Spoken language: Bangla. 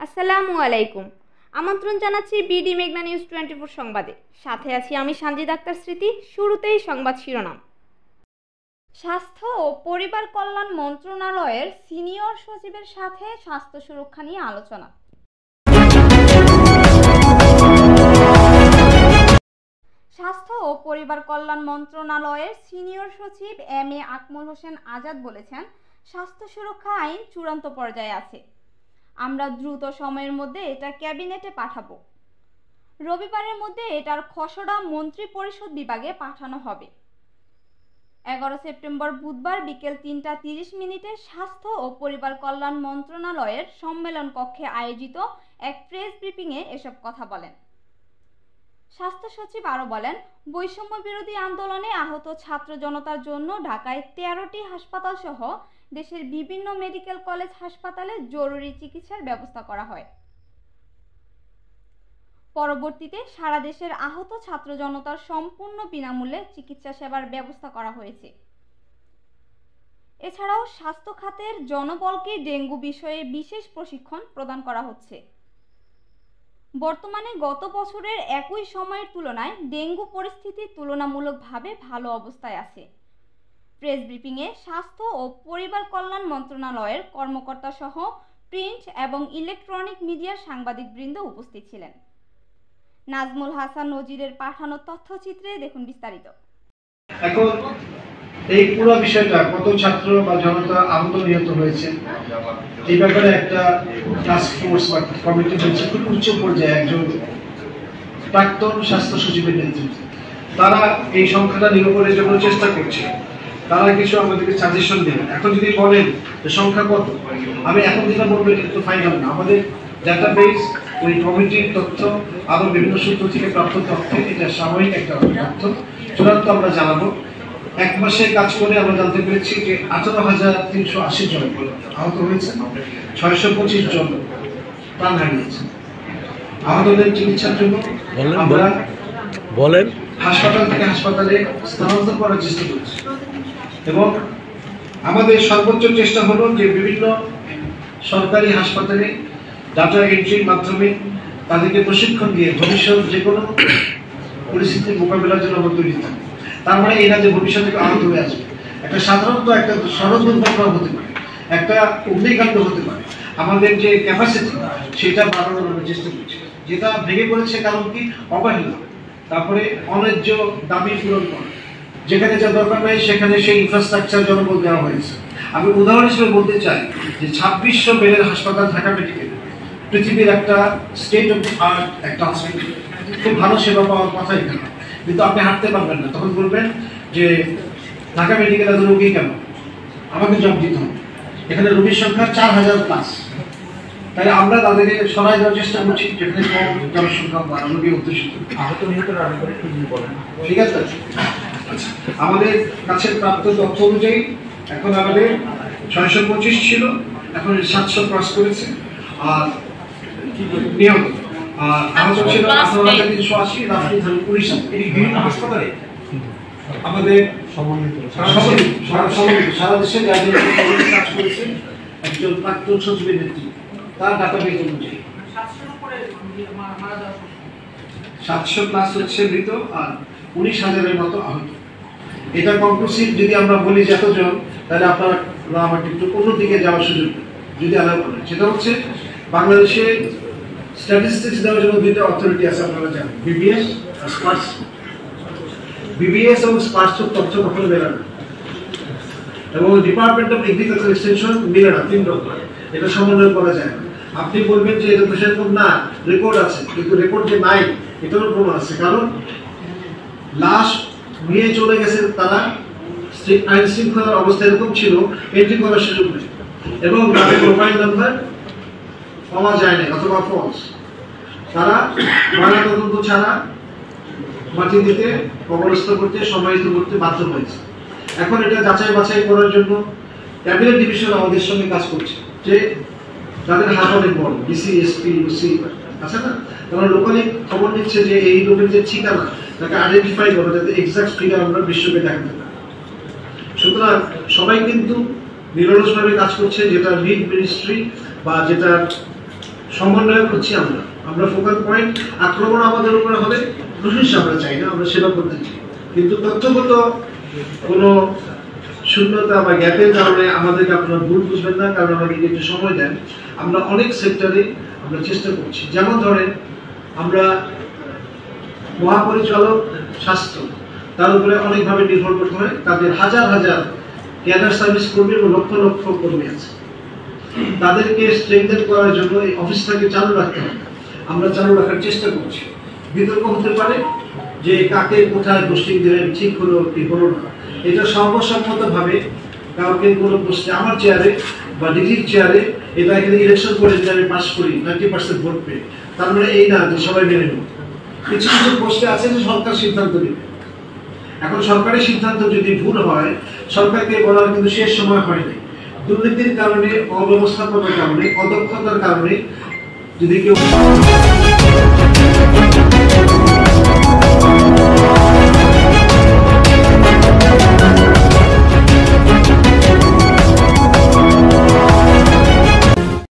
আসসালামু আলাইকুম। আমন্ত্রণ জানাচ্ছি বিডি মেঘনা নিউজ 24 সংবাদে। সাথে আছি আমি সানজিদ আক্তার স্মৃতি। শুরুতেই সংবাদ শিরোনাম। স্বাস্থ্য ও পরিবার কল্যাণ মন্ত্রণালয়ের সিনিয়র সচিবের সাথে স্বাস্থ্য সুরক্ষা নিয়ে আলোচনা। স্বাস্থ্য ও পরিবার কল্যাণ মন্ত্রণালয়ের সিনিয়র সচিব এম.এ. আকমল হোসেন আজাদ বলেছেন, স্বাস্থ্য সুরক্ষা আইন চূড়ান্ত পর্যায়ে আছে। আমরা দ্রুত সময়ের মধ্যে এটা ক্যাবিনেটে পাঠাবো। রবিবারের মধ্যে এটার খসড়া মন্ত্রী পরিষদ বিভাগে পাঠানো হবে। 11 সেপ্টেম্বর বুধবার বিকেল 3:30 স্বাস্থ্য ও পরিবার কল্যাণ মন্ত্রণালয়ের সম্মেলন কক্ষে আয়োজিত এক প্রেস ব্রিফিংয়ে এসব কথা বলেন। স্বাস্থ্য সচিব আরও বলেন, বৈষম্য বিরোধী আন্দোলনে আহত ছাত্র জনতার জন্য ঢাকায় 13টি হাসপাতাল সহ দেশের বিভিন্ন মেডিকেল কলেজ হাসপাতালে জরুরি চিকিৎসার ব্যবস্থা করা হয়। পরবর্তীতে সারা দেশের আহত ছাত্র জনতার সম্পূর্ণ বিনামূল্যে চিকিৎসা সেবার ব্যবস্থা করা হয়েছে। এছাড়াও স্বাস্থ্য খাতের জনবলকে ডেঙ্গু বিষয়ে বিশেষ প্রশিক্ষণ প্রদান করা হচ্ছে। বর্তমানে গত বছরের একই সময়ের তুলনায় ডেঙ্গু পরিস্থিতি তুলনামূলকভাবে ভালো অবস্থায় আছে। প্রেস ব্রিফিংয়ে স্বাস্থ্য ও পরিবার কল্যাণ মন্ত্রণালয়ের কর্মকর্তা সহ প্রিন্ট এবং ইলেকট্রনিক মিডিয়ার সাংবাদিকবৃন্দ উপস্থিত ছিলেন। নাজমুল হাসান নজিরের পাঠানো তথ্যচিত্রে দেখুন বিস্তারিত। এখন এই পুরো বিষয়টা কত ছাত্র বা জনতা আহত নিহত হয়েছে এই ব্যাপারে একটা টাস্ক ফোর্স বা কমিটি হয়েছে খুব উচ্চ পর্যায়ে একজন প্রাক্তন স্বাস্থ্য সচিবের নেতৃত্বে। তারা এই সংখ্যাটা নিরূপণের জন্য চেষ্টা করছে। তারা কিছু আমাদেরকে সাজেশন দেবেন। এখন যদি বলেন যে সংখ্যা কত, আমি এখন যেটা বলবো এটা তো ফাইনাল না। আমাদের ডাটাবেস, ওই কমিটির তথ্য, আরো বিভিন্ন সূত্র থেকে প্রাপ্ত তথ্য, এটা সাময়িক একটা তথ্য, চূড়ান্ত আমরা জানাবো। এক মাসে কাজ করে আমরা জানতে পেরেছি যে 18,380 জন আহত হয়েছে, 625 জন প্রাণ হারিয়েছে। আহতদের চিকিৎসার জন্য আমরা হাসপাতাল থেকে হাসপাতালে স্থানান্তর করার চেষ্টা করছি এবং আমাদের সর্বোচ্চ চেষ্টা হলো যে বিভিন্ন সরকারি হাসপাতালে ডাটা এন্ট্রির মাধ্যমে তাদেরকে প্রশিক্ষণ দিয়ে ভবিষ্যৎ যে কোনো পরিস্থিতির মোকাবিলার জন্য আমরা তৈরি থাকি। তার মানে এরা যে ভবিষ্যতে আহত হয়ে আসবে, একটা সাধারণত একটা সড়ক দুর্ঘটনা হতে পারে, একটা অগ্নিকাণ্ড হতে পারে, আমাদের যে ক্যাপাসিটি সেটা বাড়ানোর আমরা চেষ্টা করছি। যেটা ভেঙে পড়েছে কারণ কি? অবহেলা, তারপরে অন্যায্য দাবি পূরণ করা, যেখানে যা দরকার নাই সেখানে সেই ইনফ্রাস্ট্রাকচার জনবল দেওয়া হয়েছে। আমি উদাহরণ হিসেবে বলতে চাই যে 2600 বেডের হাসপাতাল ঢাকা মেডিকেল পৃথিবীর একটা স্টেট অফ আর্ট একটা হসপিটাল, খুব ভালো সেবা পাওয়ার কথা এখানে, কিন্তু আপনি হাঁটতে পারবেন না। তখন বলবেন যে ঢাকা মেডিকেল এত রোগী কেন? আমাকে জব দিতে হবে। এখানে রোগীর সংখ্যা 4000+। তাই আমরা তাদেরকে সরাই দেওয়ার চেষ্টা করছি, যেখানে কম জনসংখ্যা বা রোগী অধ্যুষিত। আহত নিহত ঠিক আছে। আমাদের কাছে প্রাপ্ত তথ্য অনুযায়ী এখন আমাদের 625 ছিল, এখন 700 ক্রস করেছে। আর নিহত আর আহত ছিল 18,380, রাফলি ধরুন 19। এই বিভিন্ন হাসপাতালে আমাদের সমন্বিত সারা দেশে কাজ করেছে একজন প্রাক্তন সচিবের নেতৃত্বে। তার ডাটাবেস অনুযায়ী 700+ হচ্ছে মৃত আর 19,000-এর মতো আহত। এটা কনক্লুসিভ যদি আমরা বলি যে এতজন, তাহলে আপনারা আমাকে একটু অন্যদিকে যাওয়ার সুযোগ যদি আলাদা করেন। সেটা হচ্ছে বাংলাদেশে স্ট্যাটিস্টিক্স দেওয়ার জন্য দুইটা অথরিটি আছে, আপনারা জানেন, বিবিএস আর স্পার্স। বিবিএস এবং স্পার্সের তথ্য কখনো মেলে না এবং ডিপার্টমেন্ট অফ এগ্রিকালচার এক্সটেনশন মিলে না, 3 রকম। এটা সমন্বয় করা যায় না। আপনি বলবেন যে এটা তো সেরকম না, রেকর্ড আছে, কিন্তু রেকর্ড যে নাই এটারও প্রমাণ আছে। কারণ লাশ নিয়ে চলে গেছে তারা, আইন শৃঙ্খলার অবস্থা এরকম ছিল, এন্ট্রি করার সুযোগ নেই এবং তাদের মোবাইল নাম্বার পাওয়া যায় না অথবা ফলস। তারা ময়নাতদন্ত ছাড়া মাটি দিতে, কবরস্থ করতে, সমাহিত করতে বাধ্য হয়েছে। এখন এটা যাচাই বাছাই করার জন্য ক্যাবিনেট ডিভিশন আমাদের সঙ্গে কাজ করছে, যে তাদের হাত অনেক বড়, ডিসি, এসপি, ওসি আছে না, তারা লোকালি খবর নিচ্ছে যে এই লোকের যে ঠিকানা তাকে আইডেন্টিফাই করে, যাতে এক্সাক্ট ফিগার আমরা বিশ্বকে দেখাতে পারি। সুতরাং সবাই কিন্তু নিরলসভাবে কাজ করছে, যেটা লিড মিনিস্ট্রি বা যেটা সমন্বয় করছি আমরা ফোকাল পয়েন্ট। আক্রমণ আমাদের উপরে হবে, প্রশংসা আমরা চাই না, আমরা সেবা করতে চাই। কিন্তু তথ্যগত কোনো শূন্যতা বা গ্যাপের কারণে আমাদেরকে আপনারা ভুল বুঝবেন না, কারণ আমাদেরকে একটু সময় দেন। আমরা অনেক সেক্টরে আমরা চেষ্টা করছি। যেমন ধরেন, আমরা মহাপরিচালক স্বাস্থ্য, তার উপরে অনেকভাবে নির্ভর করতে হয়। তাদের হাজার হাজার ক্যাডার সার্ভিস কর্মী এবং লক্ষ লক্ষ কর্মী আছে। তাদেরকে স্ট্রেংথেন করার জন্য এই অফিসটাকে চালু রাখতে হবে। আমরা চালু রাখার চেষ্টা করছি। বিতর্ক হতে পারে যে কাকে কোথায় পোস্টিং দেবেন, ঠিক হলো কি হলো না। এটা সর্বসম্মতভাবে কাউকে কোনো পোস্টে, আমার চেয়ারে বা ডিজির চেয়ারে, এটা এখানে ইলেকশন করে যদি আমি পাস করি 90% ভোট পেয়ে, তার মানে এই না যে সবাই মেনে নেব। কিছু কিছু পোস্টে আছে যে সরকার সিদ্ধান্ত নেবে। এখন সরকারের সিদ্ধান্ত যদি ভুল হয়, সরকারকে বলার কিন্তু শেষ সময় হয়নি। দুর্নীতির কারণে, অব্যবস্থাপনার কারণে, অদক্ষতার কারণে যদি কেউ